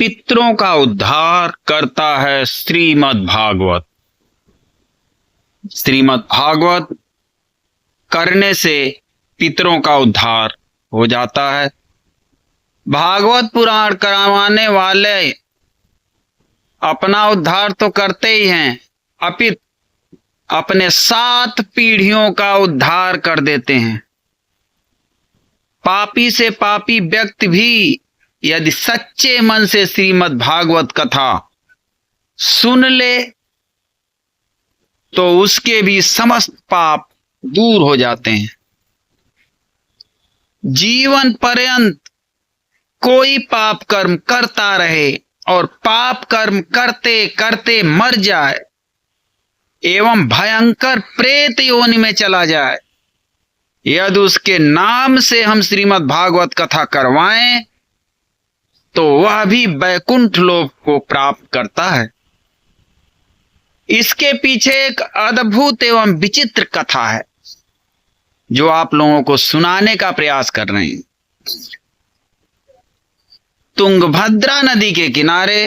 पितरों का उद्धार करता है श्रीमद् भागवत। श्रीमद् भागवत करने से पितरों का उद्धार हो जाता है। भागवत पुराण करवाने वाले अपना उद्धार तो करते ही हैं, अपितु अपने 7 पीढ़ियों का उद्धार कर देते हैं। पापी से पापी व्यक्ति भी यदि सच्चे मन से श्रीमद् भागवत कथा सुन ले तो उसके भी समस्त पाप दूर हो जाते हैं। जीवन पर्यंत कोई पाप कर्म करता रहे और पाप कर्म करते करते मर जाए एवं भयंकर प्रेत योनि में चला जाए, यदि उसके नाम से हम श्रीमद् भागवत कथा करवाएं तो वह भी वैकुंठ लोक को प्राप्त करता है। इसके पीछे एक अद्भुत एवं विचित्र कथा है जो आप लोगों को सुनाने का प्रयास कर रहे हैं। तुंगभद्रा नदी के किनारे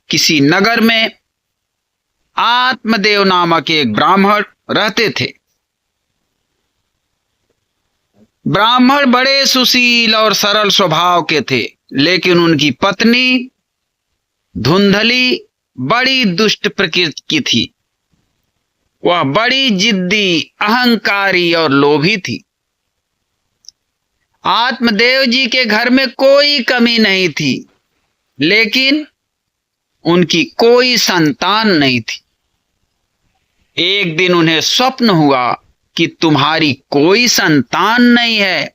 किसी नगर में आत्मदेव नामक एक ब्राह्मण रहते थे। ब्राह्मण बड़े सुशील और सरल स्वभाव के थे, लेकिन उनकी पत्नी धुंधली बड़ी दुष्ट प्रकृति की थी। वह बड़ी जिद्दी, अहंकारी और लोभी थी। आत्मदेव जी के घर में कोई कमी नहीं थी, लेकिन उनकी कोई संतान नहीं थी। एक दिन उन्हें स्वप्न हुआ कि तुम्हारी कोई संतान नहीं है,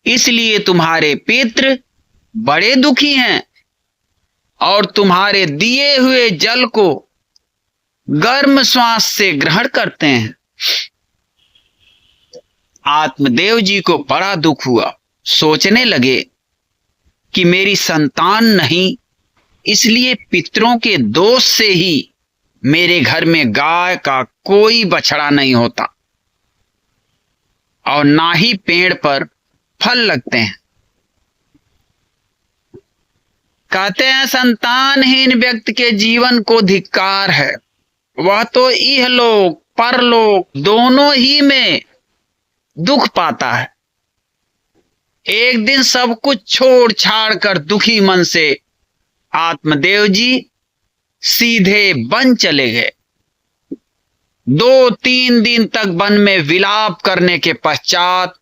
इसलिए तुम्हारे पितृ बड़े दुखी हैं और तुम्हारे दिए हुए जल को गर्म श्वास से ग्रहण करते हैं। आत्मदेव जी को बड़ा दुख हुआ। सोचने लगे कि मेरी संतान नहीं, इसलिए पितरों के दोष से ही मेरे घर में गाय का कोई बछड़ा नहीं होता और ना ही पेड़ पर फल लगते हैं। कहते हैं संतानहीन व्यक्ति के जीवन को धिक्कार है। वह तो इहलोक परलोक दोनों ही में दुख पाता है। एक दिन सब कुछ छोड़ छाड़ कर दुखी मन से आत्मदेव जी सीधे वन चले गए। 2-3 दिन तक वन में विलाप करने के पश्चात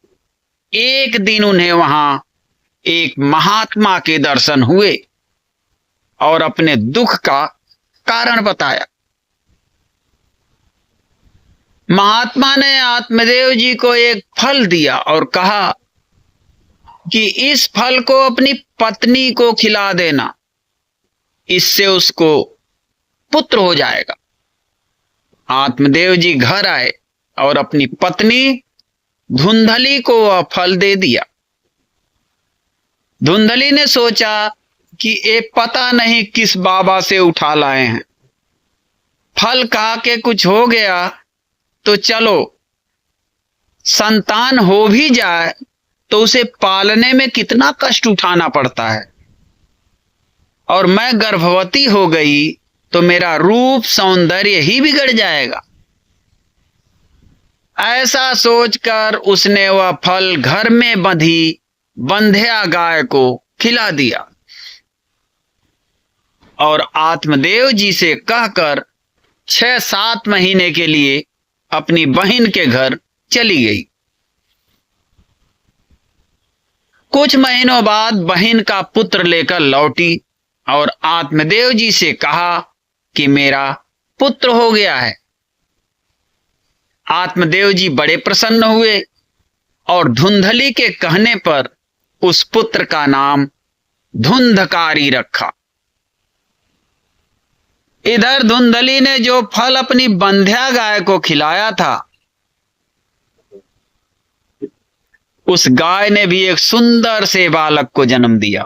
एक दिन उन्हें वहां एक महात्मा के दर्शन हुए और अपने दुख का कारण बताया। महात्मा ने आत्मदेव जी को एक फल दिया और कहा कि इस फल को अपनी पत्नी को खिला देना, इससे उसको पुत्र हो जाएगा। आत्मदेव जी घर आए और अपनी पत्नी धुंधली को वह फल दे दिया। धुंधली ने सोचा कि ये पता नहीं किस बाबा से उठा लाए हैं, फल खा के कुछ हो गया तो चलो, संतान हो भी जाए तो उसे पालने में कितना कष्ट उठाना पड़ता है, और मैं गर्भवती हो गई तो मेरा रूप सौंदर्य ही बिगड़ जाएगा। ऐसा सोचकर उसने वह फल घर में बंधी बंध्या गाय को खिला दिया और आत्मदेव जी से कहकर 6-7 महीने के लिए अपनी बहन के घर चली गई। कुछ महीनों बाद बहन का पुत्र लेकर लौटी और आत्मदेव जी से कहा कि मेरा पुत्र हो गया है। आत्मदेव जी बड़े प्रसन्न हुए और धुंधली के कहने पर उस पुत्र का नाम धुंधकारी रखा। इधर धुंधली ने जो फल अपनी बंध्या गाय को खिलाया था, उस गाय ने भी एक सुंदर से बालक को जन्म दिया,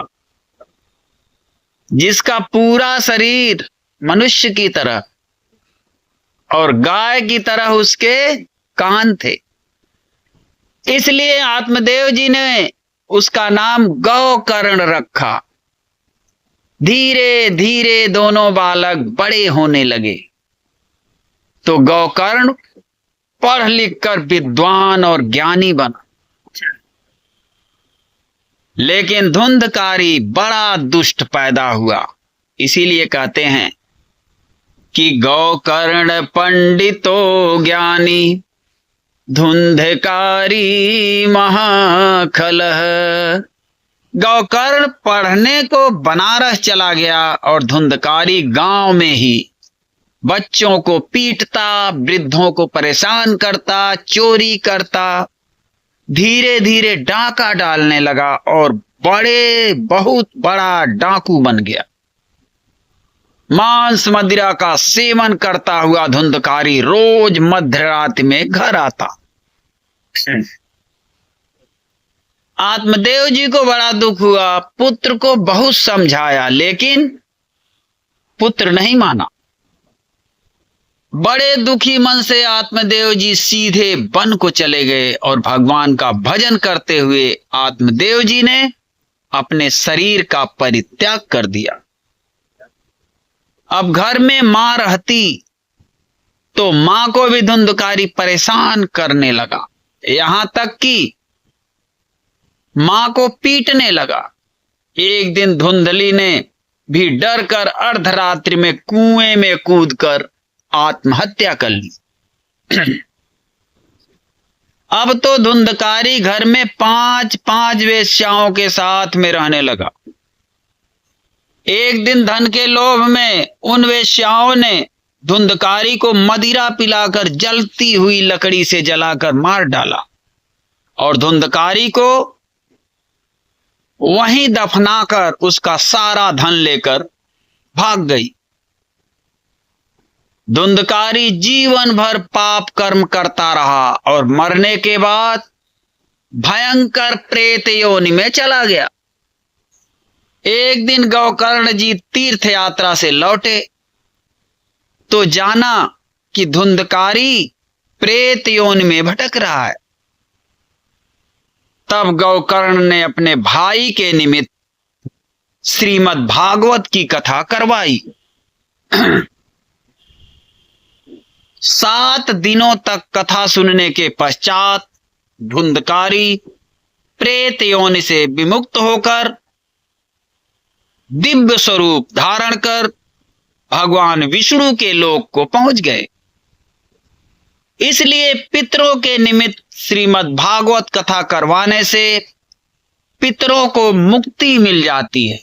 जिसका पूरा शरीर मनुष्य की तरह और गाय की तरह उसके कान थे। इसलिए आत्मदेव जी ने उसका नाम गौकर्ण रखा। धीरे धीरे दोनों बालक बड़े होने लगे तो गोकर्ण पढ़ लिख कर विद्वान और ज्ञानी बना। लेकिन धुंधकारी बड़ा दुष्ट पैदा हुआ। इसीलिए कहते हैं कि गोकर्ण पंडितो ज्ञानी धुंधकारी महाखलह। गोकर्ण पढ़ने को बनारस चला गया और धुंधकारी गांव में ही बच्चों को पीटता, वृद्धों को परेशान करता, चोरी करता, धीरे धीरे डाका डालने लगा और बहुत बड़ा डाकू बन गया। मांस मदिरा का सेवन करता हुआ धुंधकारी रोज मध्यरात में घर आता। आत्मदेव जी को बड़ा दुख हुआ, पुत्र को बहुत समझाया लेकिन पुत्र नहीं माना। बड़े दुखी मन से आत्मदेव जी सीधे वन को चले गए और भगवान का भजन करते हुए आत्मदेव जी ने अपने शरीर का परित्याग कर दिया। अब घर में मां रहती तो मां को भी धुंधकारी परेशान करने लगा, यहां तक कि मां को पीटने लगा। एक दिन धुंधली ने भी डर कर अर्धरात्रि में कुएं में कूदकर आत्महत्या कर ली। अब तो धुंधकारी घर में 5 वेश्याओं के साथ में रहने लगा। एक दिन धन के लोभ में उन वेश्याओं ने धुंधकारी को मदिरा पिलाकर जलती हुई लकड़ी से जलाकर मार डाला और धुंधकारी को वहीं दफनाकर उसका सारा धन लेकर भाग गई। धुंधकारी जीवन भर पाप कर्म करता रहा और मरने के बाद भयंकर प्रेत योनि में चला गया। एक दिन गोकर्ण जी तीर्थ यात्रा से लौटे तो जाना कि धुंधकारी प्रेत योनि में भटक रहा है। तब गोकर्ण ने अपने भाई के निमित्त श्रीमद् भागवत की कथा करवाई। 7 दिनों तक कथा सुनने के पश्चात धुंधकारी प्रेत योनि से विमुक्त होकर दिव्य स्वरूप धारण कर भगवान विष्णु के लोक को पहुंच गए। इसलिए पितरों के निमित्त श्रीमद् भागवत कथा करवाने से पितरों को मुक्ति मिल जाती है।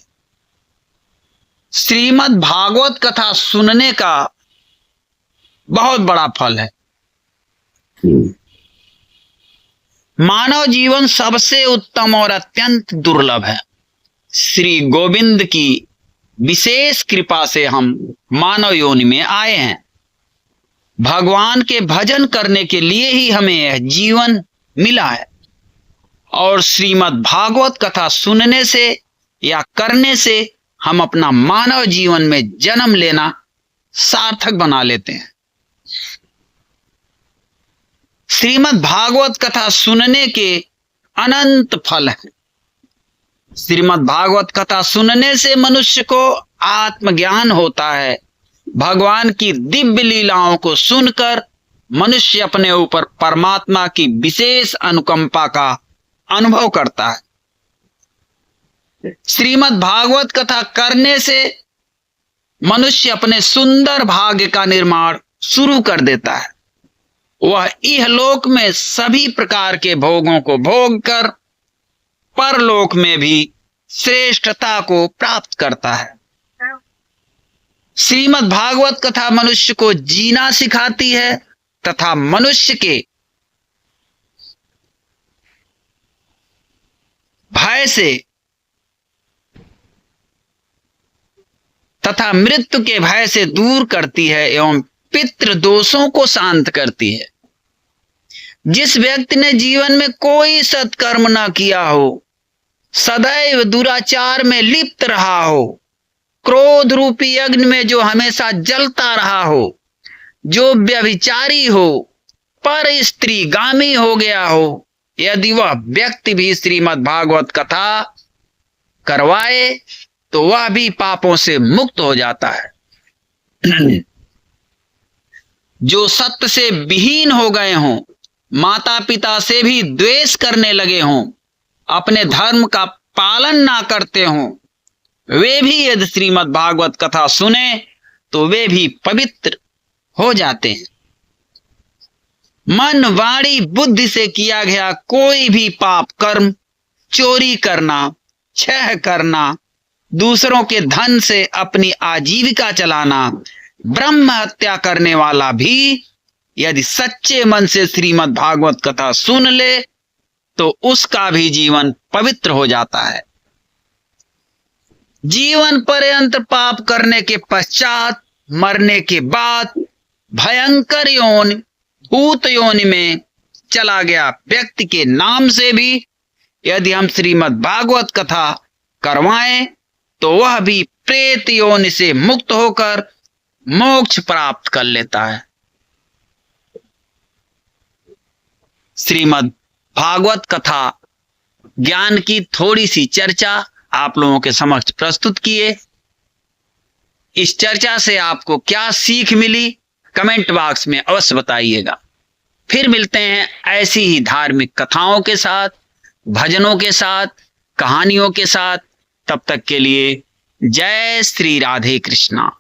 श्रीमद् भागवत कथा सुनने का बहुत बड़ा फल है। मानव जीवन सबसे उत्तम और अत्यंत दुर्लभ है। श्री गोविंद की विशेष कृपा से हम मानव योनि में आए हैं। भगवान के भजन करने के लिए ही हमें यह जीवन मिला है और श्रीमद् भागवत कथा सुनने से या करने से हम अपना मानव जीवन में जन्म लेना सार्थक बना लेते हैं। श्रीमद् भागवत कथा सुनने के अनंत फल हैं। श्रीमद् भागवत कथा सुनने से मनुष्य को आत्मज्ञान होता है। भगवान की दिव्य लीलाओं को सुनकर मनुष्य अपने ऊपर परमात्मा की विशेष अनुकंपा का अनुभव करता है। श्रीमद् भागवत कथा करने से मनुष्य अपने सुंदर भाग्य का निर्माण शुरू कर देता है। वह इहलोक में सभी प्रकार के भोगों को भोग कर परलोक में भी श्रेष्ठता को प्राप्त करता है। श्रीमद् भागवत कथा मनुष्य को जीना सिखाती है तथा मनुष्य के भय से तथा मृत्यु के भय से दूर करती है एवं पितृ दोषों को शांत करती है। जिस व्यक्ति ने जीवन में कोई सत्कर्म न किया हो, सदैव दुराचार में लिप्त रहा हो, क्रोध रूपी अग्नि में जो हमेशा जलता रहा हो, जो व्यभिचारी हो, पर स्त्री गामी हो गया हो, यदि वह व्यक्ति भी श्रीमद् भागवत कथा करवाए तो वह भी पापों से मुक्त हो जाता है। जो सत्य से विहीन हो गए हों, माता पिता से भी द्वेष करने लगे हों, अपने धर्म का पालन ना करते हों, वे भी यदि श्रीमद् भागवत कथा सुने तो वे भी पवित्र हो जाते हैं। मन, वाणी, बुद्धि से किया गया कोई भी पाप कर्म, चोरी करना, छह करना, दूसरों के धन से अपनी आजीविका चलाना, ब्रह्म हत्या करने वाला भी यदि सच्चे मन से श्रीमद् भागवत कथा सुन ले तो उसका भी जीवन पवित्र हो जाता है। जीवन पर्यंत पाप करने के पश्चात मरने के बाद भयंकर योनि, भूत योनि में चला गया व्यक्ति के नाम से भी यदि हम श्रीमद् भागवत कथा करवाएं तो वह भी प्रेत योनि से मुक्त होकर मोक्ष प्राप्त कर लेता है। श्रीमद् भागवत कथा ज्ञान की थोड़ी सी चर्चा आप लोगों के समक्ष प्रस्तुत किए। इस चर्चा से आपको क्या सीख मिली कमेंट बॉक्स में अवश्य बताइएगा। फिर मिलते हैं ऐसी ही धार्मिक कथाओं के साथ, भजनों के साथ, कहानियों के साथ। तब तक के लिए जय श्री राधे कृष्णा।